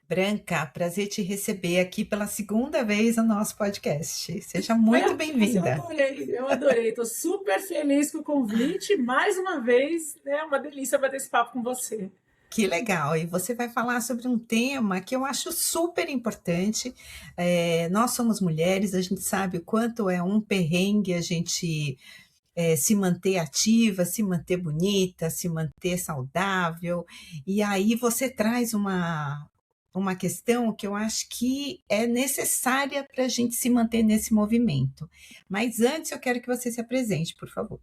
Branca, prazer te receber aqui pela segunda vez no nosso podcast. Seja muito Eu bem-vinda. adorei, eu adorei. Estou super feliz com o convite. Mais uma vez, é uma delícia bater esse papo com você. Que legal! E você vai falar sobre um tema que eu acho super importante. Nós somos mulheres, a gente sabe o quanto é um perrengue a gente se manter ativa, se manter bonita, se manter saudável. E aí você traz uma questão que eu acho que é necessária para a gente se manter nesse movimento. Mas antes eu quero que você se apresente, por favor.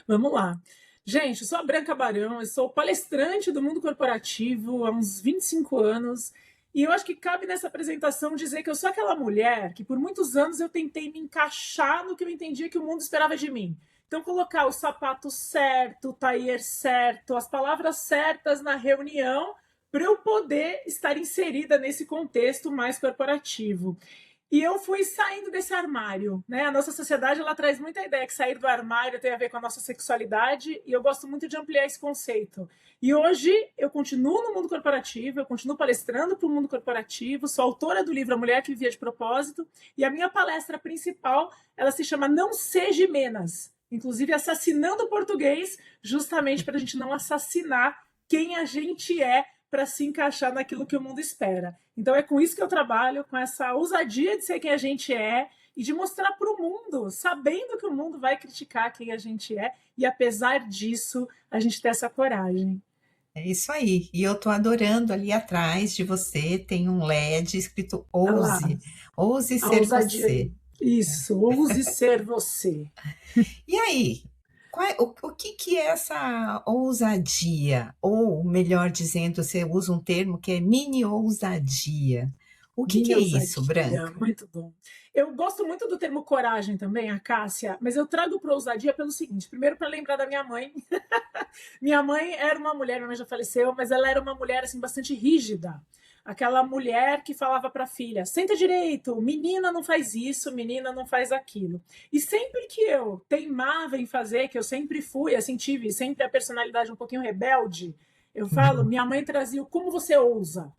Vamos lá. Gente, eu sou a Branca Barão, eu sou palestrante do mundo corporativo há uns 25 anos. E eu acho que cabe nessa apresentação dizer que eu sou aquela mulher que por muitos anos eu tentei me encaixar no que eu entendia que o mundo esperava de mim. Então, colocar o sapato certo, o taier certo, as palavras certas na reunião, para eu poder estar inserida nesse contexto mais corporativo. E eu fui saindo desse armário, né? A nossa sociedade ela traz muita ideia que sair do armário tem a ver com a nossa sexualidade e eu gosto muito de ampliar esse conceito. E hoje eu continuo no mundo corporativo, eu continuo palestrando para o mundo corporativo, sou autora do livro A Mulher que Vivia de Propósito e a minha palestra principal ela se chama Não Seja Menos, inclusive assassinando o português, justamente para a gente não assassinar quem a gente é para se encaixar naquilo que o mundo espera. Então é com isso que eu trabalho, com essa ousadia de ser quem a gente é e de mostrar para o mundo, sabendo que o mundo vai criticar quem a gente é, e apesar disso, a gente ter essa coragem. É isso aí. E eu tô adorando ali atrás de você, tem um LED escrito Olha lá, Ouse. Ouse a ser ousadia você. aí. Isso, ouse ser você. E aí, o que que é essa ousadia? Ou, melhor dizendo, você usa um termo que é mini ousadia. O que Minha é isso, ousadia, Branca? muito bom. Eu gosto muito do termo coragem também, a Cássia, mas eu trago para ousadia pelo seguinte: primeiro, para lembrar da minha mãe. Minha mãe era uma mulher, minha mãe já faleceu, mas ela era uma mulher assim bastante rígida. Aquela mulher que falava para a filha: senta direito, menina não faz isso, menina não faz aquilo. E sempre que eu teimava em fazer, que eu sempre fui, assim, tive sempre a personalidade um pouquinho rebelde, eu falo, minha mãe trazia o como você ousa.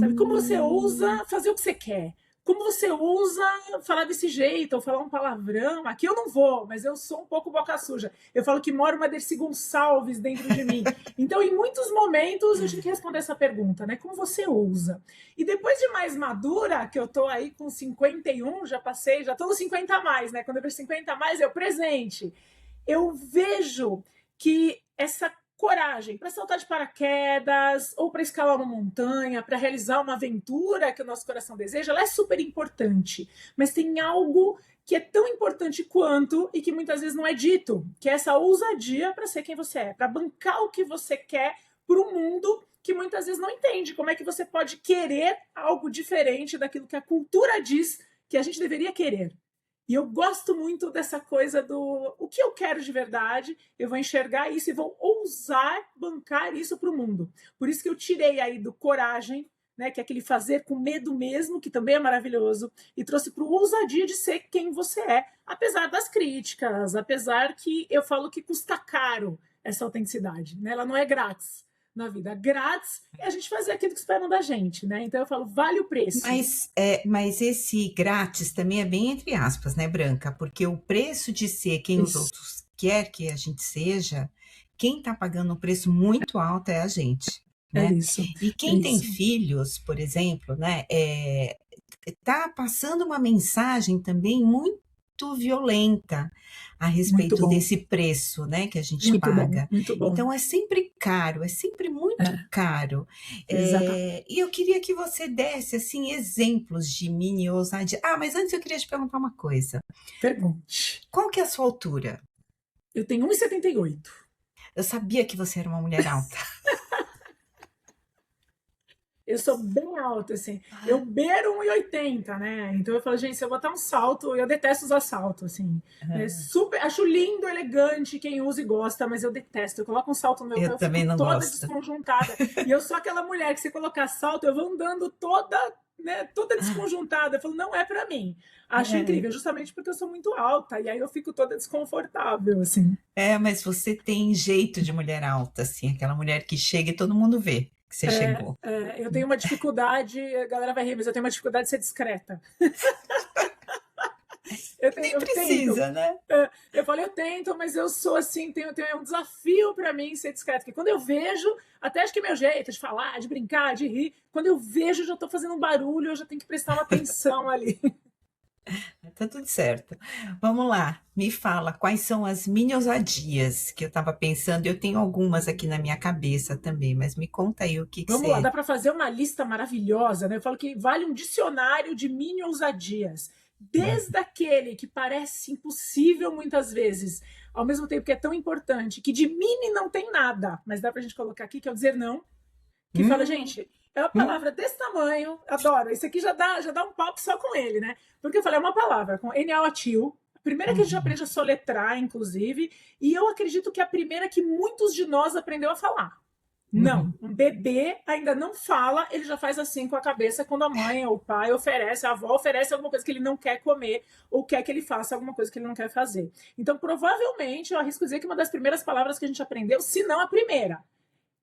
Sabe? Como você ousa fazer o que você quer? Como você ousa falar desse jeito ou falar um palavrão? Aqui eu não vou, mas eu sou um pouco boca suja. Eu falo que mora uma Dercy Gonçalves dentro de mim. Então, em muitos momentos, eu tive que responder essa pergunta, né? Como você ousa? E depois de mais madura, que eu tô aí com 51, já passei, já tô nos 50 a mais, né? Quando eu vejo 50 a mais, é o presente. Eu vejo que essa coragem para saltar de paraquedas ou para escalar uma montanha, para realizar uma aventura que o nosso coração deseja, ela é super importante. Mas tem algo que é tão importante quanto e que muitas vezes não é dito, que é essa ousadia para ser quem você é, para bancar o que você quer para o mundo que muitas vezes não entende como é que você pode querer algo diferente daquilo que a cultura diz que a gente deveria querer. E eu gosto muito dessa coisa do o que eu quero de verdade, eu vou enxergar isso e vou ousar bancar isso para o mundo. Por isso que eu tirei aí do coragem, né, que é aquele fazer com medo mesmo, que também é maravilhoso, e trouxe para o ousadia de ser quem você é, apesar das críticas, apesar que eu falo que custa caro essa autenticidade, né? Ela não é grátis na vida. Grátis é a gente fazer aquilo que esperam da gente, né? Então eu falo, vale o preço. Mas esse grátis também é bem entre aspas, né, Branca? Porque o preço de ser quem os Isso, outros quer que a gente seja, quem está pagando um preço muito alto é a gente, é né? isso, E é quem tem isso. filhos, por exemplo, né, tá passando uma mensagem também muito violenta a Muito respeito bom. desse preço, né, que a gente Muito bom, paga. muito bom. Então é sempre caro, é sempre muito É, caro. exatamente. E eu queria que você desse assim exemplos de mini ousadia. Ah, mas antes eu queria te perguntar uma coisa. Pergunte. Qual que é a sua altura? Eu tenho 1,78. Eu sabia que você era uma mulher alta. Eu sou bem alta, assim. Eu beiro 1,80, né? Então eu falo, gente, se eu botar um salto, eu detesto usar salto, assim. Né? Super, acho lindo, elegante, quem usa e gosta, mas eu detesto. Eu coloco um salto no meu pé, Eu eu fico também não toda gosto. desconjuntada. E eu sou aquela mulher que se colocar salto, eu vou andando toda, né, toda desconjuntada. Eu falo, não é pra mim. Acho É. incrível, justamente porque eu sou muito alta, e aí eu fico toda desconfortável, assim. É, mas você tem jeito de mulher alta, assim, aquela mulher que chega e todo mundo vê. que você chegou. Eu tenho uma dificuldade, a galera vai rir, mas eu tenho uma dificuldade de ser discreta. Nem Eu tento. precisa, né? Eu falei, eu tento, mas eu sou assim, tenho um desafio para mim ser discreta. Porque quando eu vejo, até acho que é meu jeito de falar, de brincar, de rir, quando eu vejo, eu já estou fazendo um barulho, eu já tenho que prestar uma atenção ali. Tá tudo certo. Vamos lá, me fala quais são as mini ousadias que eu estava pensando. Eu tenho algumas aqui na minha cabeça também, mas me conta aí o que que Vamos lá, você. dá para fazer uma lista maravilhosa, né? Eu falo que vale um dicionário de mini ousadias. Desde aquele que parece impossível muitas vezes, ao mesmo tempo que é tão importante, que de mini não tem nada, mas dá pra gente colocar aqui, que é o dizer não, que fala, Hum, gente, é uma hum, palavra desse tamanho, adoro. Isso aqui já dá um papo só com ele, né? Porque eu falei, é uma palavra com N-A-O-T-I-O, a primeira que a gente hum, aprende a soletrar, inclusive, e eu acredito que é a primeira que muitos de nós aprendeu a falar. Não, uhum, um bebê ainda não fala, ele já faz assim com a cabeça quando a mãe ou o pai oferece, a avó oferece alguma coisa que ele não quer comer ou quer que ele faça alguma coisa que ele não quer fazer. Então, provavelmente, eu arrisco dizer que uma das primeiras palavras que a gente aprendeu, se não a primeira,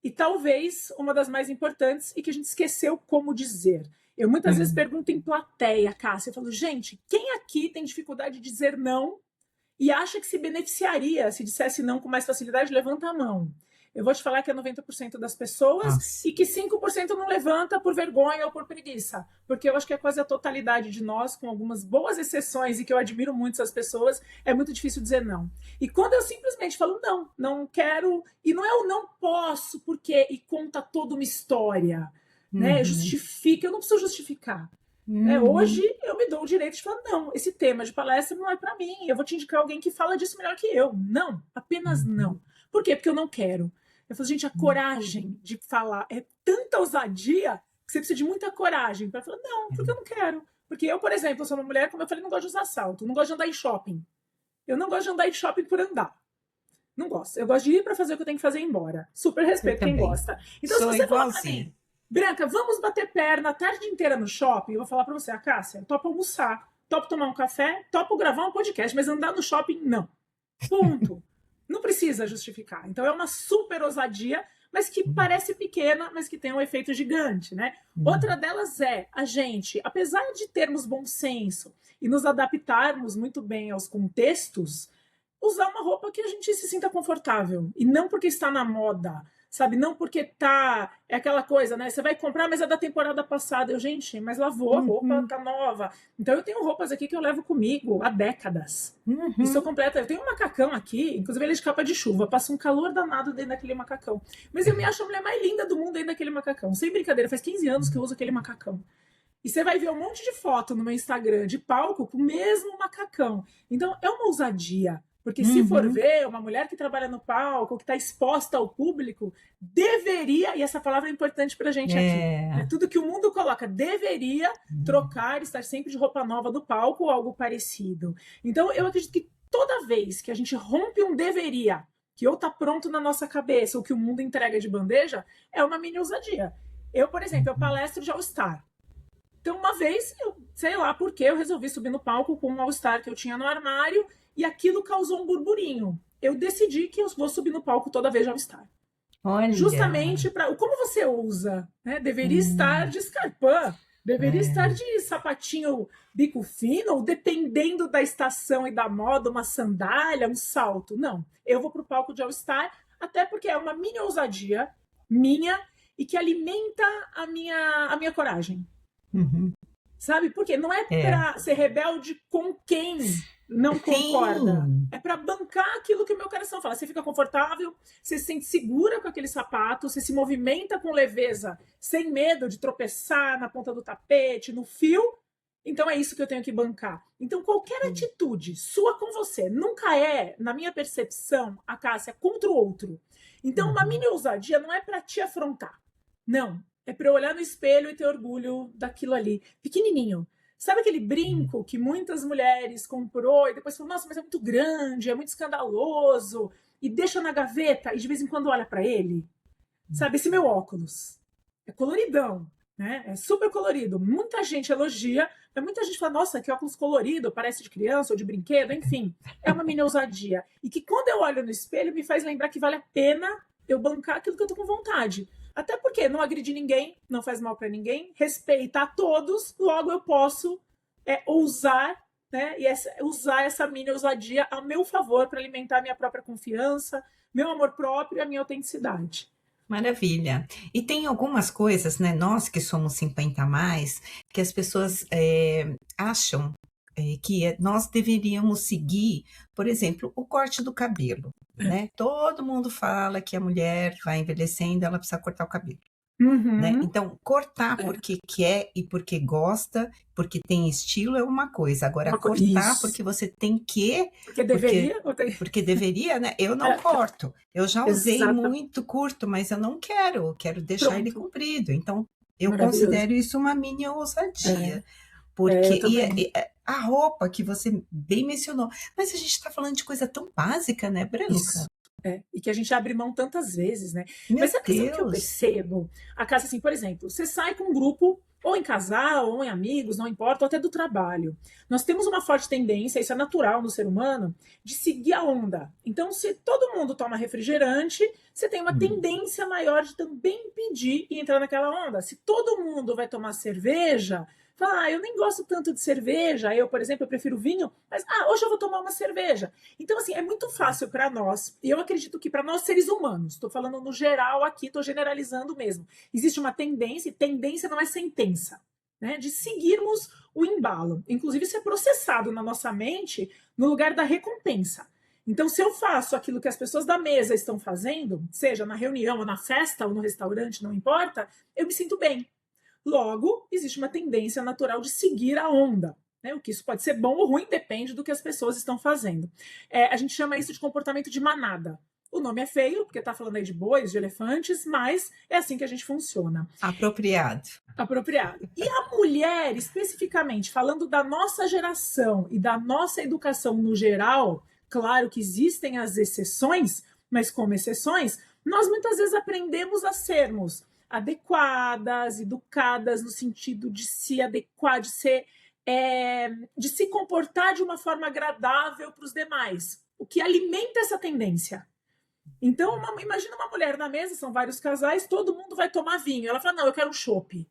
e talvez uma das mais importantes e que a gente esqueceu como dizer. Eu muitas vezes hum. pergunto em plateia, Cássia, eu falo, gente, quem aqui tem dificuldade de dizer não e acha que se beneficiaria se dissesse não com mais facilidade? Levanta a mão. Eu vou te falar que é 90% das pessoas Nossa. e que 5% não levanta por vergonha ou por preguiça. Porque eu acho que é quase a totalidade de nós, com algumas boas exceções, e que eu admiro muito essas pessoas, é muito difícil dizer não. E quando eu simplesmente falo não, não quero, e não é o não posso, porque, e conta toda uma história, né? Uhum, Justifica, eu não preciso justificar. Hoje uhum, eu me dou o direito de falar, não, esse tema de palestra não é para mim, eu vou te indicar alguém que fala disso melhor que eu. Não, apenas uhum, não. Por quê? Porque eu não quero. Eu falo, gente, a coragem de falar é tanta ousadia que você precisa de muita coragem para falar, não, porque eu não quero. Porque eu, por exemplo, sou uma mulher, como eu falei, não gosto de usar salto, não gosto de andar em shopping. Eu não gosto de andar em shopping por andar. Não gosto. Eu gosto de ir para fazer o que eu tenho que fazer e ir embora. Super eu respeito quem também. gosta. Então, se Sou você falar para mim, igualzinha. Branca, vamos bater perna a tarde inteira no shopping, eu vou falar para você, a Cássia, topo almoçar, topo tomar um café, topo gravar um podcast, mas andar no shopping, não. Ponto. Não precisa justificar. Então é uma super ousadia, mas que parece pequena, mas que tem um efeito gigante, né? Outra Uhum. delas é a gente, apesar de termos bom senso e nos adaptarmos muito bem aos contextos, usar uma roupa que a gente se sinta confortável. E não porque está na moda, sabe? Não porque tá. É aquela coisa, né? Você vai comprar, mas é da temporada passada. Eu, gente, mas lavou, a roupa Uhum, tá nova. Então eu tenho roupas aqui que eu levo comigo há décadas. E sou uhum. completa. Eu tenho um macacão aqui, inclusive ele é de capa de chuva. Passa um calor danado dentro daquele macacão. Mas eu me acho a mulher mais linda do mundo dentro daquele macacão. Sem brincadeira, faz 15 anos que eu uso aquele macacão. E você vai ver um monte de foto no meu Instagram de palco com o mesmo macacão. Então é uma ousadia. Porque se for Uhum. ver uma mulher que trabalha no palco, que está exposta ao público, deveria, e essa palavra é importante para a gente aqui, né? É. Tudo que o mundo coloca, deveria trocar, estar sempre de roupa nova do palco ou algo parecido. Então eu acredito que toda vez que a gente rompe um deveria, que ou está pronto na nossa cabeça, ou que o mundo entrega de bandeja, é uma mini ousadia. Eu, por exemplo, eu Uhum. palestro de All-Star. Então, uma vez, eu, sei lá por que, eu resolvi subir no palco com um All-Star que eu tinha no armário e aquilo causou um burburinho. Eu decidi que eu vou subir no palco toda vez de All-Star. Olha. Justamente para. Como você usa? Né? Deveria estar Hum, de escarpã, deveria estar é. de sapatinho bico fino, ou dependendo da estação e da moda, uma sandália, um salto. Não. Eu vou para o palco de All-Star, até porque é uma mini ousadia minha e que alimenta a minha coragem. Uhum. Sabe? Porque não é É. para ser rebelde com quem não concorda. Sim. É para bancar aquilo que o meu coração fala. Você fica confortável, você se sente segura com aquele sapato, você se movimenta com leveza, sem medo de tropeçar na ponta do tapete, no fio. Então é isso que eu tenho que bancar. Então qualquer atitude sua com você nunca é, na minha percepção, a Cássia, contra o outro. Então uma Uhum. mini ousadia não é para te afrontar. Não, é para eu olhar no espelho e ter orgulho daquilo ali, pequenininho. Sabe aquele brinco que muitas mulheres comprou e depois falou, nossa, mas é muito grande, é muito escandaloso, e deixa na gaveta e de vez em quando olha para ele? Sabe, esse meu óculos é coloridão, né? É super colorido. Muita gente elogia, mas muita gente fala, nossa, que óculos colorido, parece de criança ou de brinquedo, enfim. É uma mini ousadia. E que quando eu olho no espelho, me faz lembrar que vale a pena eu bancar aquilo que eu tô com vontade. Até porque não agride ninguém, não faz mal para ninguém, respeita a todos, logo eu posso ousar, né, e usar essa mini ousadia a meu favor para alimentar minha própria confiança, meu amor próprio e a minha autenticidade. Maravilha. E tem algumas coisas, né, nós que somos 50 a mais, que as pessoas acham que nós deveríamos seguir, por exemplo, o corte do cabelo, né? Todo mundo fala que a mulher vai envelhecendo, ela precisa cortar o cabelo. Né? Uhum. Então, cortar porque quer e porque gosta, porque tem estilo é uma coisa. Agora, cortar Isso. porque você tem que, Porque porque, deveria? porque deveria, né? Eu não corto. Eu já usei Exato. muito curto, mas eu não quero. Eu quero deixar ele Pronto. comprido. Então, eu Maravilhoso. considero isso uma mini É, ousadia. eu Porque também. a roupa que você bem mencionou, mas a gente está falando de coisa tão básica, né, Branca? Isso. E que a gente abre mão tantas vezes, né? Meu Mas sabe o que eu Deus! percebo? A casa, assim, por exemplo, você sai com um grupo, ou em casal, ou em amigos, não importa, ou até do trabalho. Nós temos uma forte tendência, isso é natural no ser humano, de seguir a onda. Então, se todo mundo toma refrigerante, você tem uma Hum. tendência maior de também pedir e entrar naquela onda. Se todo mundo vai tomar cerveja, fala, eu nem gosto tanto de cerveja, eu, por exemplo, eu prefiro vinho, mas hoje eu vou tomar uma cerveja. Então, assim, é muito fácil para nós, e eu acredito que para nós seres humanos, estou falando no geral aqui, estou generalizando mesmo, existe uma tendência, e tendência não é sentença, né, de seguirmos o embalo. Inclusive, isso é processado na nossa mente no lugar da recompensa. Então, se eu faço aquilo que as pessoas da mesa estão fazendo, seja na reunião, ou na festa, ou no restaurante, não importa, eu me sinto bem. Logo, existe uma tendência natural de seguir a onda. Né? O que isso pode ser bom ou ruim, depende do que as pessoas estão fazendo. A gente chama isso de comportamento de manada. O nome é feio, porque está falando aí de bois, de elefantes, mas é assim que a gente funciona. Apropriado. Apropriado. E a mulher, especificamente, falando da nossa geração e da nossa educação no geral, claro que existem as exceções, mas como exceções, nós muitas vezes aprendemos a sermos adequadas, educadas no sentido de se adequar, de se comportar de uma forma agradável para os demais, o que alimenta essa tendência. Então, imagina uma mulher na mesa, são vários casais, todo mundo vai tomar vinho. Ela fala, não, eu quero um chopp.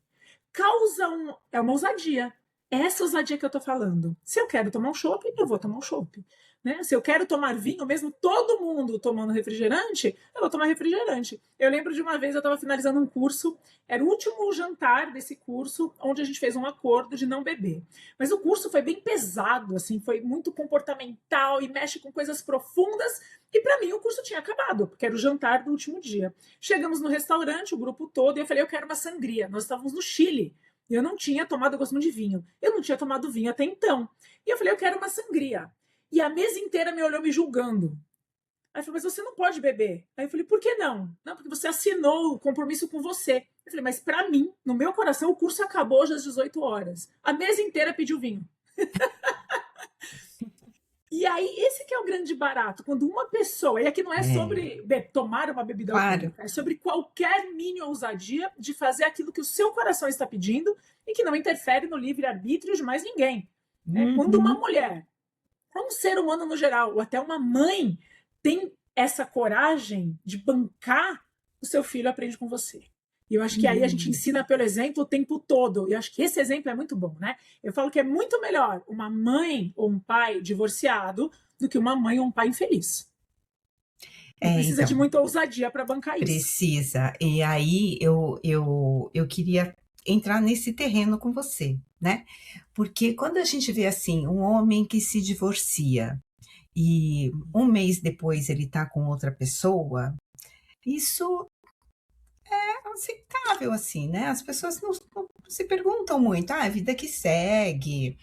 É uma ousadia. Essa ousadia que eu tô falando. Se eu quero tomar um chopp, eu vou tomar um chopp. Né? Se eu quero tomar vinho, mesmo todo mundo tomando refrigerante, eu vou tomar refrigerante. Eu lembro de uma vez eu estava finalizando um curso, era o último jantar desse curso, onde a gente fez um acordo de não beber. Mas o curso foi bem pesado, assim, foi muito comportamental e mexe com coisas profundas. E para mim o curso tinha acabado, porque era o jantar do último dia. Chegamos no restaurante, o grupo todo, e eu falei, eu quero uma sangria. Nós estávamos no Chile. Eu não tinha tomado, eu gosto muito de vinho. Eu não tinha tomado vinho até então. E eu falei, eu quero uma sangria. E a mesa inteira me olhou me julgando. Aí eu falei, mas você não pode beber. Aí eu falei, por que não? Não, porque você assinou o compromisso com você. Eu falei, mas para mim, no meu coração, o curso acabou hoje às 18 horas. A mesa inteira pediu vinho. E aí, esse que é o grande barato, quando uma pessoa, e aqui não é sobre tomar uma bebida alcoólica, é sobre qualquer mini ousadia de fazer aquilo que o seu coração está pedindo e que não interfere no livre-arbítrio de mais ninguém. Quando uma mulher, um ser humano no geral, ou até uma mãe, tem essa coragem de bancar, o seu filho aprende com você. E eu acho que aí a gente ensina pelo exemplo o tempo todo. E eu acho que esse exemplo é muito bom, né? Eu falo que é muito melhor uma mãe ou um pai divorciado do que uma mãe ou um pai infeliz. E precisa de muita ousadia para bancar isso. Precisa. E aí eu queria entrar nesse terreno com você, né? Porque quando a gente vê assim, um homem que se divorcia e um mês depois ele tá com outra pessoa, isso é aceitável, assim, né? As pessoas não se perguntam muito, a vida que segue,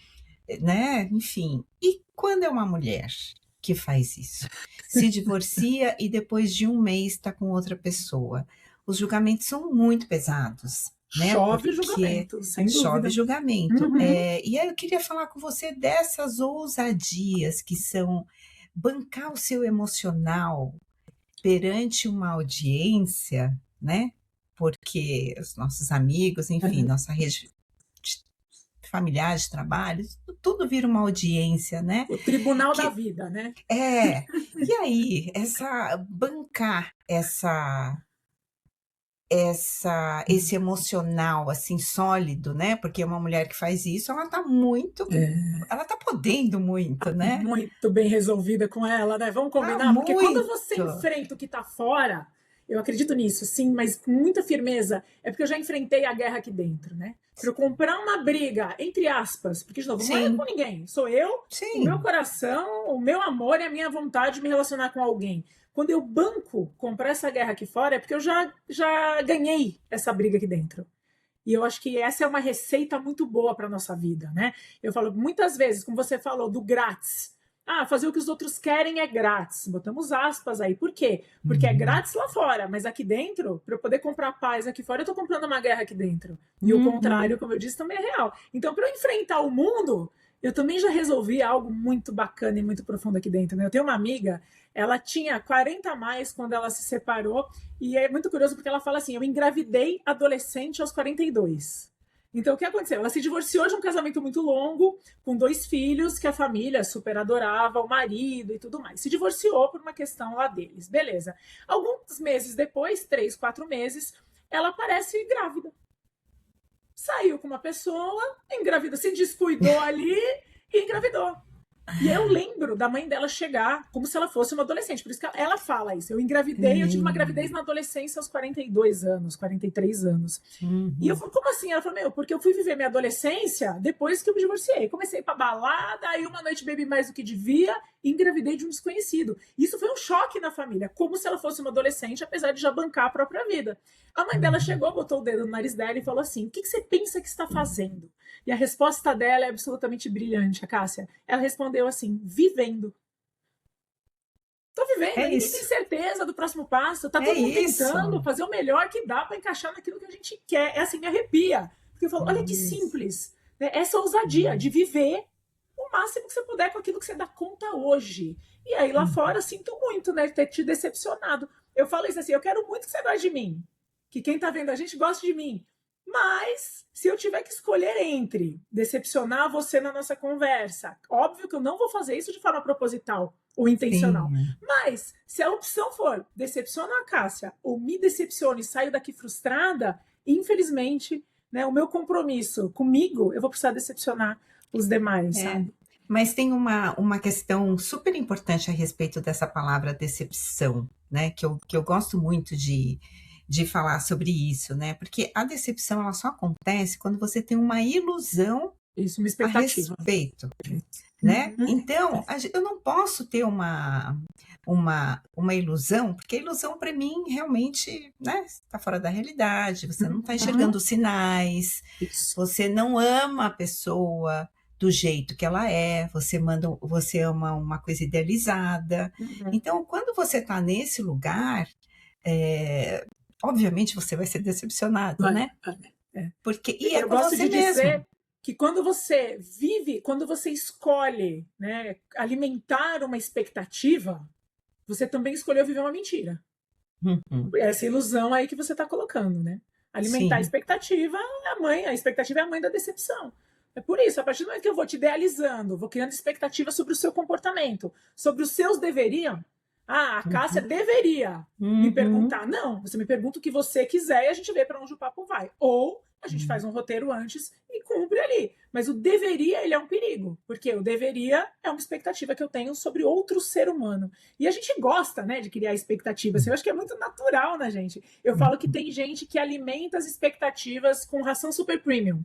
né? Enfim. E quando é uma mulher que faz isso? Se divorcia e depois de um mês está com outra pessoa. Os julgamentos são muito pesados, né? Chove Porque julgamento, sem chove dúvida. julgamento. Uhum. E aí eu queria falar com você dessas ousadias que são bancar o seu emocional perante uma audiência, né? Porque os nossos amigos, enfim, nossa rede familiar de trabalho, tudo vira uma audiência, né? O tribunal da Que vida, né? E aí, bancar esse emocional, assim, sólido, né, porque uma mulher que faz isso, ela tá podendo muito, né. Muito bem resolvida com ela, né? Vamos Ah, combinar? Porque quando você muito. enfrenta o que tá fora, eu acredito nisso, sim, mas com muita firmeza, é porque eu já enfrentei a guerra aqui dentro, né? Para eu comprar uma briga, entre aspas, porque, de novo, não é com Sim, ninguém, sou eu, o meu sim. coração, o meu amor e a minha vontade de me relacionar com alguém. Quando eu banco comprar essa guerra aqui fora, é porque eu já ganhei essa briga aqui dentro. E eu acho que essa é uma receita muito boa para a nossa vida, né? Eu falo muitas vezes, como você falou, do grátis. Ah, fazer o que os outros querem é grátis. Botamos aspas aí. Por quê? Porque é Uhum. grátis lá fora, mas aqui dentro, para eu poder comprar paz aqui fora, eu estou comprando uma guerra aqui dentro. E o Uhum. contrário, como eu disse, também é real. Então, para eu enfrentar o mundo, eu também já resolvi algo muito bacana e muito profundo aqui dentro, né? Eu tenho uma amiga, ela tinha 40 a mais quando ela se separou, e é muito curioso porque ela fala assim: eu engravidei adolescente aos 42. Então, o que aconteceu? Ela se divorciou de um casamento muito longo, com 2 filhos, que a família super adorava, o marido e tudo mais. Se divorciou por uma questão lá deles. Beleza. Alguns meses depois, 3, 4 meses, ela aparece grávida. Saiu com uma pessoa, engravidou, se descuidou ali e engravidou. E eu lembro da mãe dela chegar como se ela fosse uma adolescente. Por isso que ela fala isso. Eu engravidei, eu tive uma gravidez na adolescência aos 42 anos, 43 anos. E eu Uhum. falo, como assim? Ela falou, meu, porque eu fui viver minha adolescência depois que eu me divorciei. Comecei pra balada, aí uma noite bebi mais do que devia e engravidei de um desconhecido. Isso foi um choque na família, como se ela fosse uma adolescente, apesar de já bancar a própria vida. A mãe dela Uhum. chegou, botou o dedo no nariz dela e falou assim: o que você pensa que está fazendo? E a resposta dela é absolutamente brilhante, a Cássia. Ela respondeu assim: vivendo. Tô vivendo, É ninguém tem isso, certeza do próximo passo, tá é todo mundo isso. tentando fazer o melhor que dá para encaixar naquilo que a gente quer. É assim, me arrepia. Porque eu falo, olha que Isso. simples, né? Essa ousadia de viver o máximo que você puder com aquilo que você dá conta hoje. E aí lá Uhum. fora, sinto muito, né, ter te decepcionado. Eu falo isso assim, eu quero muito que você goste de mim, que quem tá vendo a gente goste de mim. Mas, se eu tiver que escolher entre decepcionar você na nossa conversa, óbvio que eu não vou fazer isso de forma proposital ou intencional. Sim. Mas, se a opção for decepciona a Cássia ou me decepciona e saio daqui frustrada, infelizmente, né, o meu compromisso comigo, eu vou precisar decepcionar os demais, É. sabe? Mas tem uma questão super importante a respeito dessa palavra decepção, né, que eu gosto muito de falar sobre isso, né, porque a decepção ela só acontece quando você tem uma ilusão Isso, uma a expectativa. respeito, né. Uhum. Então, eu não posso ter uma ilusão, porque a ilusão para mim realmente, né, está fora da realidade, você não está Uhum. enxergando os sinais, Isso. você não ama a pessoa do jeito que ela é, você ama uma coisa idealizada. Uhum. Então, quando você está nesse lugar, eh, obviamente você vai ser decepcionado, Vai, né, vai. É. porque e é Eu com gosto você de mesmo. dizer que quando você vive, quando você escolhe, né, alimentar uma expectativa, você também escolheu viver uma mentira. Uhum. Essa ilusão aí que você está colocando, né? Alimentar a Sim. expectativa é a expectativa é a mãe da decepção. É por isso, a partir do momento que eu vou te idealizando, vou criando expectativa sobre o seu comportamento, sobre os seus deveriam. Ah, a Cássia Uhum. deveria me Uhum. perguntar. Não, você me pergunta o que você quiser e a gente vê para onde o papo vai. Ou a gente faz um roteiro antes e cumpre ali. Mas o deveria, ele é um perigo, porque o deveria é uma expectativa que eu tenho sobre outro ser humano. E a gente gosta, né, de criar expectativas. Eu acho que é muito natural na gente. Eu falo que tem gente que alimenta as expectativas com ração super premium.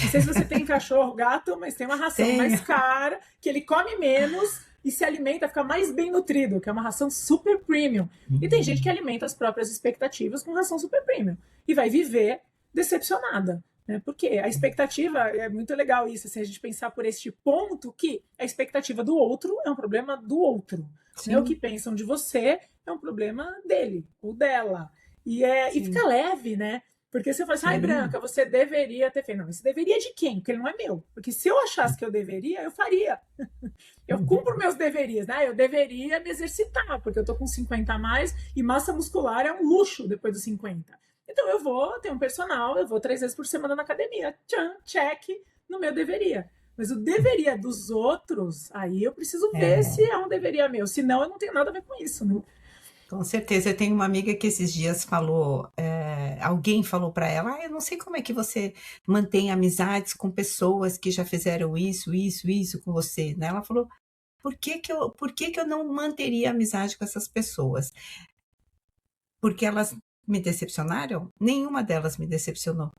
Não sei se você tem cachorro, gato, mas tem uma ração Tenho. mais cara, que ele come menos e se alimenta, fica mais bem nutrido, que é uma ração super premium. E tem gente que alimenta as próprias expectativas com ração super premium e vai viver decepcionada. Né? Porque a expectativa é muito legal isso, se a gente pensar por este ponto que a expectativa do outro é um problema do outro. Né? O que Sim, pensam de você é um problema dele ou dela. E sim. fica leve, né? Porque você fala assim, ai, Sim. Branca, você deveria ter feito. Não, isso deveria de quem? Porque ele não é meu. Porque se eu achasse que eu deveria, eu faria. Eu cumpro Uhum. meus deverias, né? Eu deveria me exercitar, porque eu tô com 50 a mais e massa muscular é um luxo depois dos 50. Então eu vou ter um personal, eu vou 3 vezes por semana na academia. Tchan, check no meu deveria. Mas o deveria dos outros, aí eu preciso ver se É, é um deveria meu. Senão eu não tenho nada a ver com isso, né? com certeza. Eu tenho uma amiga que esses dias falou, alguém falou para ela: "Ah, eu não sei como é que você mantém amizades com pessoas que já fizeram isso, isso, isso com você", né. Ela falou: "Por que que eu não manteria amizade com essas pessoas? Porque elas me decepcionaram? Nenhuma delas me decepcionou".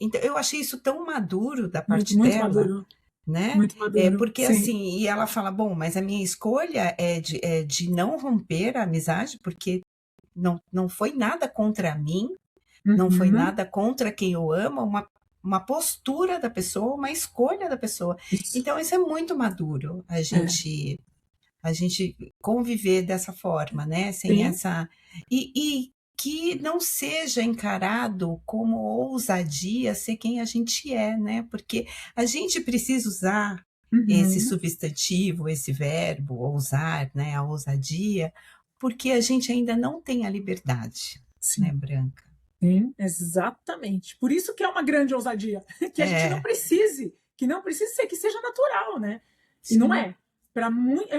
Então eu achei isso tão maduro da Muito, parte muito dela, maduro. né, Muito maduro. porque Sim. assim e ela fala: "Bom, mas a minha escolha é de não romper a amizade, porque não foi nada contra mim, não foi Uhum. nada contra quem eu amo, uma postura da pessoa, uma escolha da pessoa". Isso. Então isso é muito maduro, a É. gente a gente conviver dessa forma, né, sem Sim. essa e que não seja encarado como ousadia ser quem a gente é, né, porque a gente precisa usar esse Uhum. substantivo, esse verbo ousar, né, a ousadia, porque a gente ainda não tem a liberdade, né, Sim. branca. Sim, exatamente. Por isso que é uma grande ousadia, que a gente não É, precise, que não precise ser, que seja natural, né. E não sim. é. Para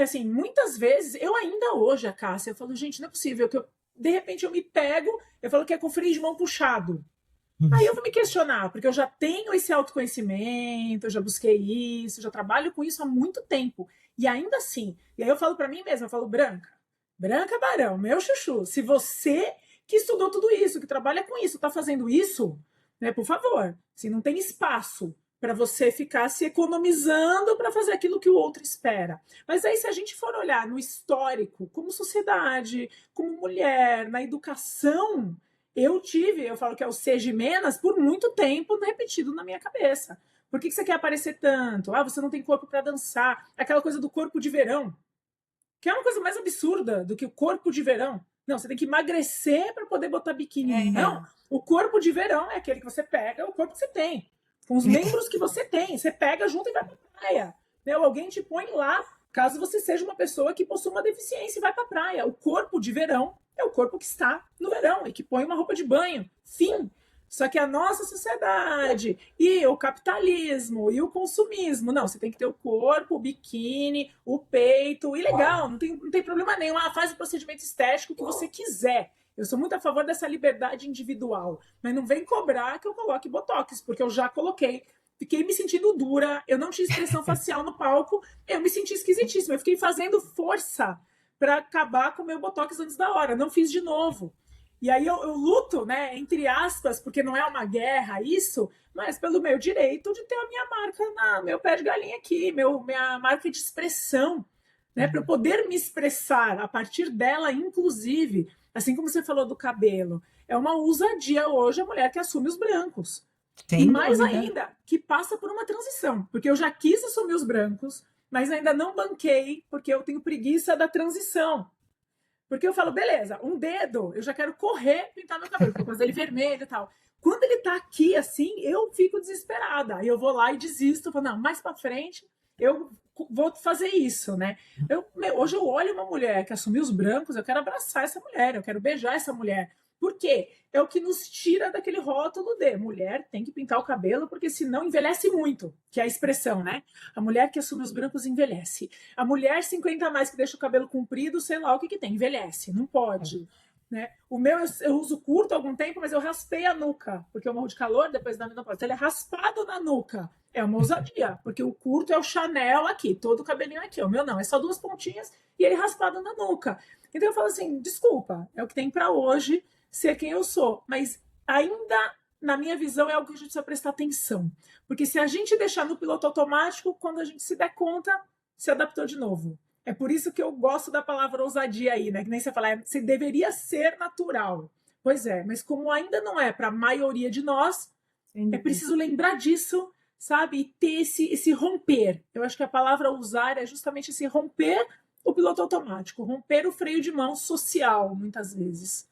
assim, muitas vezes, eu ainda hoje, a Cássia, eu falo: "Gente, não é possível que eu de repente eu me pego", eu falo que é com freio de mão puxado. Aí eu vou me questionar, porque eu já tenho esse autoconhecimento, eu já busquei isso, já trabalho com isso há muito tempo. E ainda assim, e aí eu falo para mim mesma, eu falo: "Branca, Branca Barão, meu chuchu, se você que estudou tudo isso, que trabalha com isso, está fazendo isso, né, por favor, se não tem espaço para você ficar se economizando para fazer aquilo que o outro espera". Mas aí se a gente for olhar no histórico, como sociedade, como mulher, na educação, eu falo que é o seja menos por muito tempo repetido na minha cabeça. Por que você quer aparecer tanto? Ah, você não tem corpo para dançar. Aquela coisa do corpo de verão, que é uma coisa mais absurda do que o corpo de verão. Não, você tem que emagrecer para poder botar biquíni. Não, É. o corpo de verão é aquele que você pega, o corpo que você tem, com os membros que você tem. Você pega junto e vai para a praia. Né? Ou alguém te põe lá, caso você seja uma pessoa que possua uma deficiência e vai para a praia. O corpo de verão é o corpo que está no verão e que põe uma roupa de banho. Fim. Só que a nossa sociedade e o capitalismo e o consumismo, não, você tem que ter o corpo, o biquíni, o peito, e legal, não tem problema nenhum. Ah, faz o procedimento estético que você quiser. Eu sou muito a favor dessa liberdade individual, mas não vem cobrar que eu coloque botox, porque eu já coloquei. Fiquei me sentindo dura, eu não tinha expressão facial no palco, eu me senti esquisitíssima. Eu fiquei fazendo força para acabar com o meu botox antes da hora, não fiz de novo. E aí eu luto, né, entre aspas, porque não é uma guerra isso, mas pelo meu direito de ter a minha marca, meu pé de galinha aqui, minha marca de expressão, né, para eu poder me expressar a partir dela, inclusive, assim como você falou do cabelo, é uma ousadia hoje a mulher que assume os brancos. E Sem mais dúvida. ainda, que passa por uma transição, porque eu já quis assumir os brancos, mas ainda não banquei, porque eu tenho preguiça da transição. Porque eu falo, beleza, um dedo, eu já quero correr pintar meu cabelo, porque eu gosto dele vermelho e tal. Quando ele tá aqui assim, eu fico desesperada. Aí eu vou lá e desisto, falo, não, mais pra frente eu vou fazer isso, né? Hoje eu olho uma mulher que assumiu os brancos, eu quero abraçar essa mulher, eu quero beijar essa mulher. Por quê? É o que nos tira daquele rótulo de mulher tem que pintar o cabelo, porque senão envelhece muito, que é a expressão, né? A mulher que assume os brancos envelhece. A mulher 50 a mais que deixa o cabelo comprido, sei lá o que que tem, envelhece, não pode. Né? O meu eu uso curto há algum tempo, mas eu raspei a nuca, porque eu morro de calor depois da menopausa. Então ele é raspado na nuca. É uma ousadia, porque o curto é o Chanel aqui, todo o cabelinho aqui. O meu não, é só duas pontinhas e ele raspado na nuca. Então eu falo assim, desculpa, é o que tem para hoje ser quem eu sou, mas ainda na minha visão é algo que a gente precisa prestar atenção, porque se a gente deixar no piloto automático, quando a gente se der conta, se adaptou de novo. É por isso que eu gosto da palavra ousadia aí, né? Que nem você fala, você deveria ser natural. Pois é, mas como ainda não é para a maioria de nós, Sem é dúvida. preciso lembrar disso, sabe? E ter esse romper. Eu acho que a palavra usar é justamente esse romper o piloto automático, romper o freio de mão social, muitas vezes.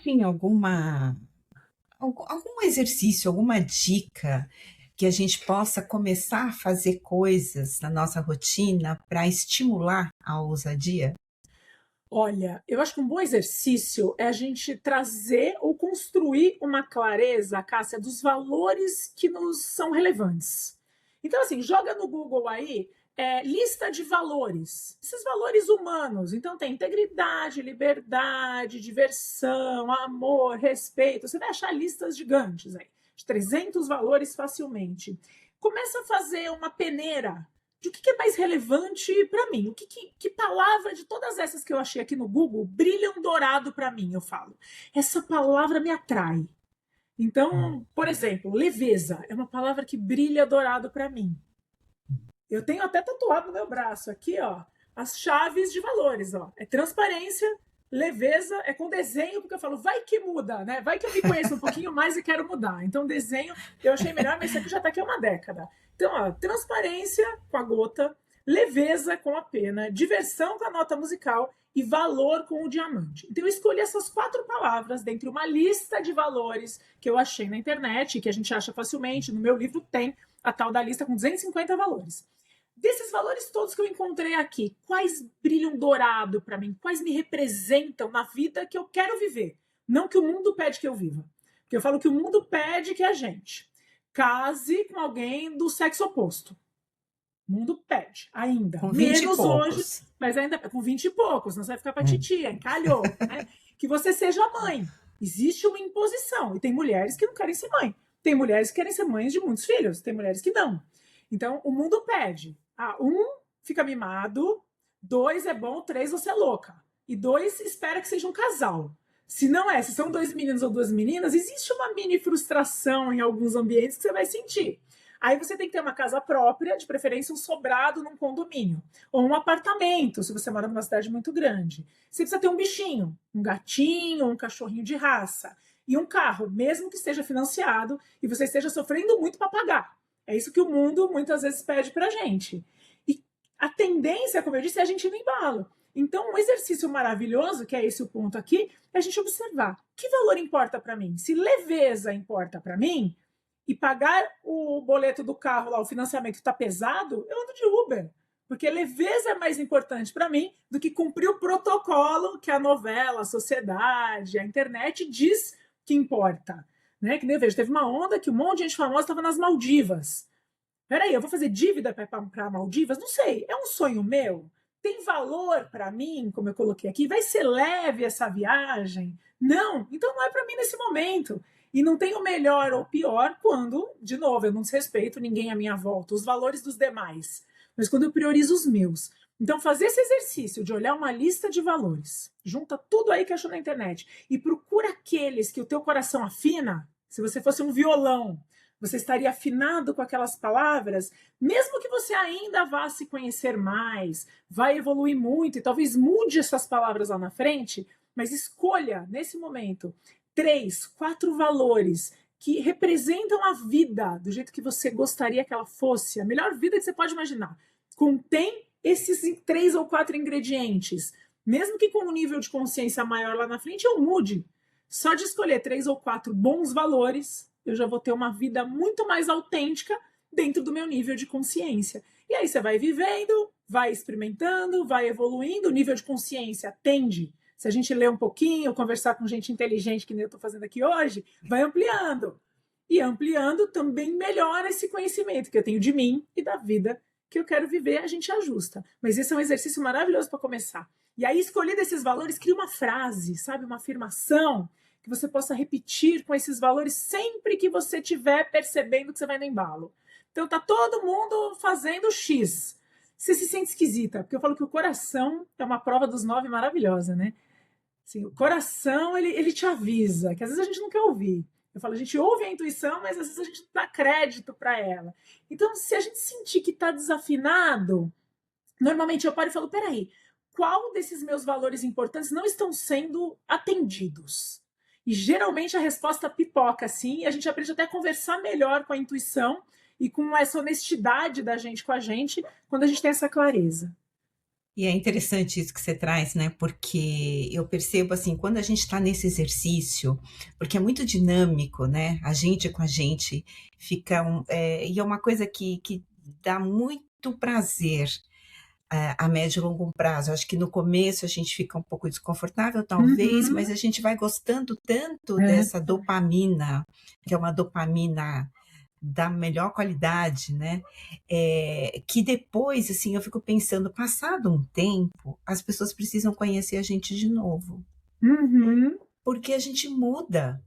Sim, algum exercício, alguma dica que a gente possa começar a fazer coisas na nossa rotina para estimular a ousadia? Olha, eu acho que um bom exercício é a gente trazer ou construir uma clareza, Cássia, dos valores que nos são relevantes. Então, assim, joga no Google aí, lista de valores, esses valores humanos. Então tem integridade, liberdade, diversão, amor, respeito. Você vai achar listas gigantes aí, de 300 valores facilmente. Começa a fazer uma peneira de o que é mais relevante para mim. Que palavra de todas essas que eu achei aqui no Google brilham dourado para mim, eu falo. Essa palavra me atrai. Então, por exemplo, leveza é uma palavra que brilha dourado para mim. Eu tenho até tatuado no meu braço aqui, ó, as chaves de valores, ó. É transparência, leveza, é com desenho, porque eu falo, vai que muda, né? Vai que eu me conheço um pouquinho mais e quero mudar. Então, desenho, eu achei melhor, mas isso aqui já tá aqui há uma década. Então, ó, transparência com a gota, leveza com a pena, diversão com a nota musical e valor com o diamante. Então, eu escolhi essas 4 palavras dentre uma lista de valores que eu achei na internet, que a gente acha facilmente. No meu livro tem a tal da lista com 250 valores. Desses valores todos que eu encontrei aqui, quais brilham dourado para mim? Quais me representam na vida que eu quero viver? Não que o mundo pede que eu viva. Porque eu falo que o mundo pede que a gente case com alguém do sexo oposto. O mundo pede, ainda. Com 20 Menos e poucos. hoje, mas ainda com 20 e poucos, não você vai ficar pra titia, encalhou. Né? Que você seja mãe. Existe uma imposição. E tem mulheres que não querem ser mãe. Tem mulheres que querem ser mães de muitos filhos. Tem mulheres que não. Então, o mundo pede. 1, fica mimado. 2, é bom. 3, você é louca. E 2, espera que seja um casal. Se não é, se são 2 meninos ou 2 meninas, existe uma mini frustração em alguns ambientes que você vai sentir. Aí você tem que ter uma casa própria, de preferência um sobrado num condomínio. Ou um apartamento, se você mora numa cidade muito grande. Você precisa ter um bichinho, um gatinho, um cachorrinho de raça. E um carro, mesmo que esteja financiado e você esteja sofrendo muito para pagar. É isso que o mundo muitas vezes pede pra gente. E a tendência, como eu disse, é a gente ir no embalo. Então, um exercício maravilhoso, que é esse o ponto aqui, é a gente observar que valor importa para mim. Se leveza importa para mim, e pagar o boleto do carro lá, o financiamento está pesado, eu ando de Uber. Porque leveza é mais importante para mim do que cumprir o protocolo que a novela, a sociedade, a internet diz que importa. Né? Que nem eu vejo, teve uma onda que um monte de gente famosa estava nas Maldivas. Peraí, eu vou fazer dívida para Maldivas? Não sei, é um sonho meu? Tem valor para mim, como eu coloquei aqui? Vai ser leve essa viagem? Não, então não é para mim nesse momento. E não tem o melhor ou pior quando, de novo, eu não desrespeito ninguém à minha volta, os valores dos demais, mas quando eu priorizo os meus. Então, fazer esse exercício de olhar uma lista de valores, junta tudo aí que achou na internet e procura aqueles que o teu coração afina. Se você fosse um violão, você estaria afinado com aquelas palavras, mesmo que você ainda vá se conhecer mais, vai evoluir muito e talvez mude essas palavras lá na frente, mas escolha, nesse momento, 3, 4 valores que representam a vida do jeito que você gostaria que ela fosse, a melhor vida que você pode imaginar. Contém esses 3 ou 4 ingredientes. Mesmo que com um nível de consciência maior lá na frente, eu mude. Só de escolher 3 ou 4 bons valores, eu já vou ter uma vida muito mais autêntica dentro do meu nível de consciência. E aí você vai vivendo, vai experimentando, vai evoluindo, o nível de consciência tende. Se a gente ler um pouquinho, conversar com gente inteligente, que nem eu estou fazendo aqui hoje, vai ampliando. E ampliando também melhora esse conhecimento que eu tenho de mim e da vida que eu quero viver, a gente ajusta. Mas esse é um exercício maravilhoso para começar. E aí, escolher desses valores, cria uma frase, sabe? Uma afirmação que você possa repetir com esses valores sempre que você estiver percebendo que você vai no embalo. Então, tá todo mundo fazendo X. Você se sente esquisita, porque eu falo que o coração é uma prova dos 9 maravilhosa, né? Assim, o coração, ele te avisa, que às vezes a gente não quer ouvir. Eu falo, a gente ouve a intuição, mas às vezes a gente dá crédito para ela. Então, se a gente sentir que está desafinado, normalmente eu paro e falo, peraí, qual desses meus valores importantes não estão sendo atendidos? E geralmente a resposta pipoca, assim, e a gente aprende até a conversar melhor com a intuição e com essa honestidade da gente com a gente, quando a gente tem essa clareza. E é interessante isso que você traz, né? Porque eu percebo assim, quando a gente está nesse exercício, porque é muito dinâmico, né? A gente com a gente fica e é uma coisa que dá muito prazer a médio e longo prazo. Acho que no começo a gente fica um pouco desconfortável, talvez, mas a gente vai gostando tanto dessa dopamina, que é uma dopamina da melhor qualidade, né, que depois, assim, eu fico pensando, passado um tempo, as pessoas precisam conhecer a gente de novo, Uhum. porque a gente muda,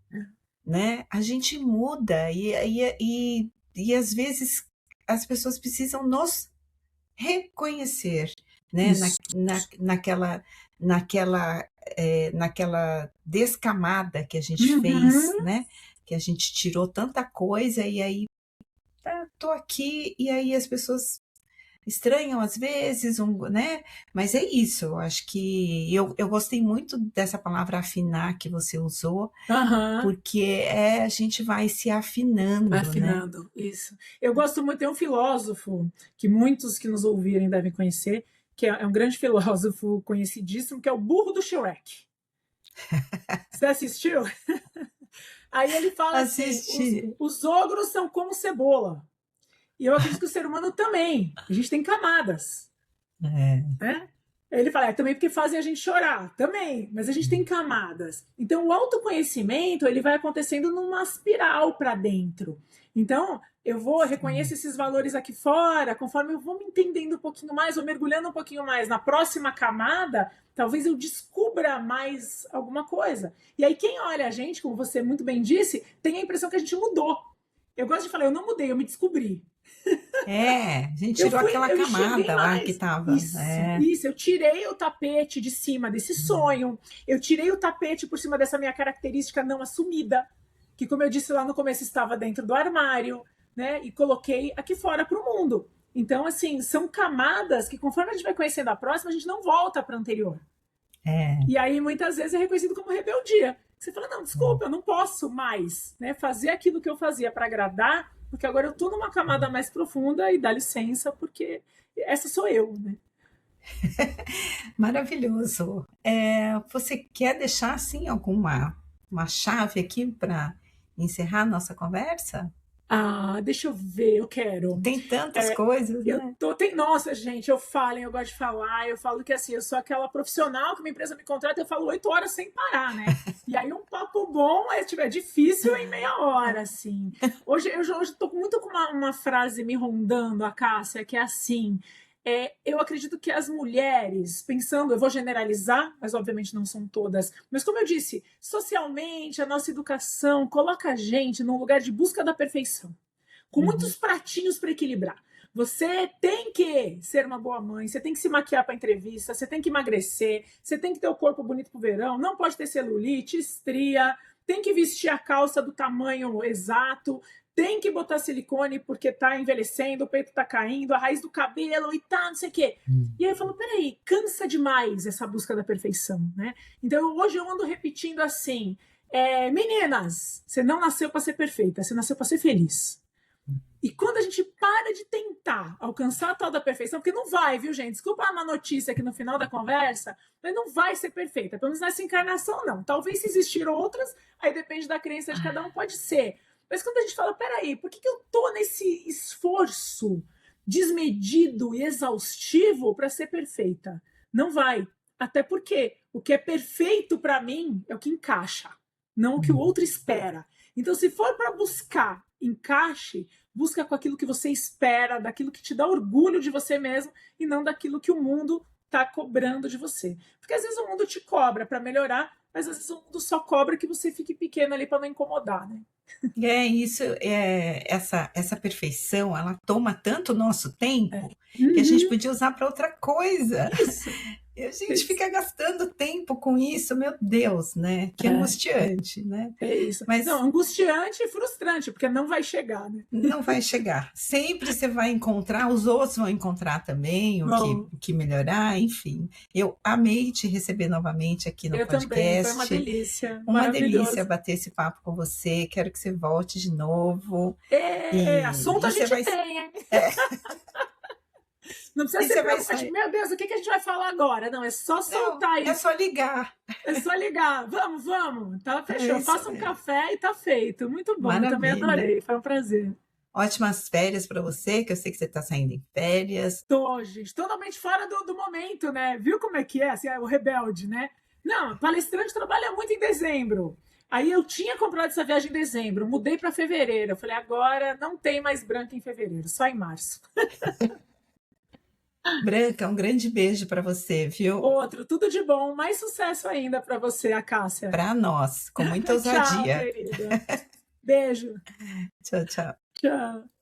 né, a gente muda e às vezes as pessoas precisam nos reconhecer, né, Isso. naquela descamada que a gente fez, Uhum. né, que a gente tirou tanta coisa e aí, tô aqui, e aí as pessoas estranham às vezes, né, mas é isso, eu acho que eu gostei muito dessa palavra afinar que você usou, Aham. porque, a gente vai se afinando, né. Afinando, isso. Eu gosto muito, tem um filósofo que muitos que nos ouvirem devem conhecer, que é um grande filósofo conhecidíssimo, que é o burro do Shrek. Você assistiu? Aí ele fala assim: Assistir. os ogros são como cebola. E eu acredito que o ser humano também. A gente tem camadas, É. né? Ele fala, também porque fazem a gente chorar, também, mas a gente tem camadas. Então, o autoconhecimento, ele vai acontecendo numa espiral para dentro. Então, eu vou reconhecer Sim. esses valores aqui fora, conforme eu vou me entendendo um pouquinho mais, vou mergulhando um pouquinho mais na próxima camada, talvez eu descubra mais alguma coisa. E aí, quem olha a gente, como você muito bem disse, tem a impressão que a gente mudou. Eu gosto de falar, eu não mudei, eu me descobri. É, a gente tirou aquela Eu enxerguei camada lá que mais. estava. É. Isso. Eu tirei o tapete de cima desse sonho. Eu tirei o tapete por cima dessa minha característica não assumida, que, como eu disse lá no começo, estava dentro do armário, né? E coloquei aqui fora para o mundo. Então, assim, são camadas que, conforme a gente vai conhecendo a próxima, a gente não volta para a anterior. É. E aí, muitas vezes, é reconhecido como rebeldia. Você fala, não, desculpa, eu não posso mais, né, fazer aquilo que eu fazia para agradar, porque agora eu estou numa camada mais profunda e dá licença, porque essa sou eu, né? Maravilhoso. Você quer deixar, assim, alguma uma chave aqui para encerrar nossa conversa? Ah, deixa eu ver, eu quero. Tem tantas É, coisas, né. nossa, gente, eu falo, eu gosto de falar, eu falo que assim, eu sou aquela profissional que uma empresa me contrata, eu falo 8 horas sem parar, né? E aí um papo bom é difícil em meia hora, assim. Hoje tô muito com uma frase me rondando, a Cássia, que é assim. Eu acredito que as mulheres, pensando, eu vou generalizar, mas obviamente não são todas, mas como eu disse, socialmente, a nossa educação coloca a gente num lugar de busca da perfeição, com Uhum. muitos pratinhos para equilibrar. Você tem que ser uma boa mãe, você tem que se maquiar para entrevista, você tem que emagrecer, você tem que ter o corpo bonito pro verão, não pode ter celulite, estria, tem que vestir a calça do tamanho exato, tem que botar silicone porque tá envelhecendo, o peito tá caindo, a raiz do cabelo e tá, não sei o quê. Hum. E aí eu falo, peraí, cansa demais essa busca da perfeição, né? Então hoje eu ando repetindo assim, meninas, você não nasceu para ser perfeita, você nasceu para ser feliz. E quando a gente para de tentar alcançar a tal da perfeição, porque não vai, viu, gente? Desculpa uma notícia aqui no final da conversa, mas não vai ser perfeita. Pelo menos nessa encarnação, não. Talvez se existir outras, aí depende da crença de cada um, pode ser. Mas quando a gente fala, peraí, por que eu tô nesse esforço desmedido e exaustivo para ser perfeita? Não vai. Até porque o que é perfeito para mim é o que encaixa, não o que o Hum. outro espera. Então, se for para buscar encaixe, busca com aquilo que você espera, daquilo que te dá orgulho de você mesmo e não daquilo que o mundo está cobrando de você. Porque às vezes o mundo te cobra para melhorar, mas às vezes o mundo só cobra que você fique pequeno ali para não incomodar, né? É isso, essa perfeição, ela toma tanto nosso É. tempo, que a gente Uhum. podia usar para outra coisa. Isso, E a gente isso. fica gastando tempo com isso, meu Deus, né, que angustiante, né. É isso. Não, Mas angustiante e frustrante, porque não vai chegar, né? não vai chegar. Sempre você vai encontrar, os outros vão encontrar também Bom, o que melhorar, enfim. Eu amei te receber novamente aqui no eu também, foi uma podcast. delícia, Uma delícia maravilhoso. bater esse papo com você, quero que você volte de novo, Assunto e a você gente vai tem, hein? é, Não precisa e ser você vai preocupante. sair Meu Deus, o que a gente vai falar agora? Não, é só não, soltar é aí. só ligar. É só ligar. Vamos, vamos. Tá, É fechou. isso Faça um mesmo. café e tá feito. Muito bom. Eu também Maravilha. adorei. Foi um prazer. Ótimas férias para você, que eu sei que você está saindo em férias. Tô, gente, totalmente fora do momento, né? Viu como é que é? Assim, é o rebelde, né? Não, palestrante trabalha muito em dezembro. Aí eu tinha comprado essa viagem em dezembro, mudei para fevereiro. Eu falei, agora não tem mais branca em fevereiro, só em março. Branca, um grande beijo para você, viu? Outro, tudo de bom. Mais sucesso ainda para você, Acácia. Para nós, com muita Tchau, ousadia. querida. Beijo. Tchau, tchau. Tchau.